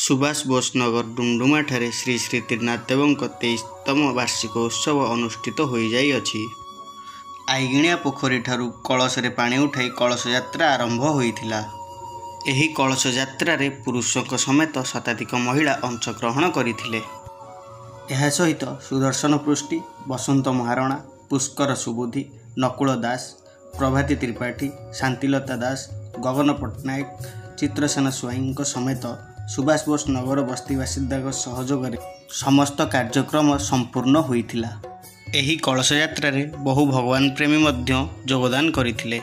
सुभाष बोस नगर डुमडुमा ठारे श्री श्री त्रिनाथ देवों 23तम वार्षिक उत्सव अनुष्ठित हो जाइए। आईगिणिया पोखरी ठारू कलश रे पानी उठाई कलश यात्रा आरंभ होइथिला। एही कलश यात्रा रे पुरुषों समेत शताधिक महिला अंशग्रहण करथिले। एहा सहित सुदर्शन पृष्टि, बसंत महारणा, पुष्कर सुबुद्धि, नकुल दास, प्रभाती त्रिपाठी, शांतिलता दास, गगन पट्टनायक, चित्रसेन स्वाईं समेत सुभाष बोस नगर बस्ती बासिंदा सहयोग समस्त कार्यक्रम संपूर्ण होइथिला। एही कलश यात्रा रे बहु भगवान प्रेमी मध्य योगदान करथिले।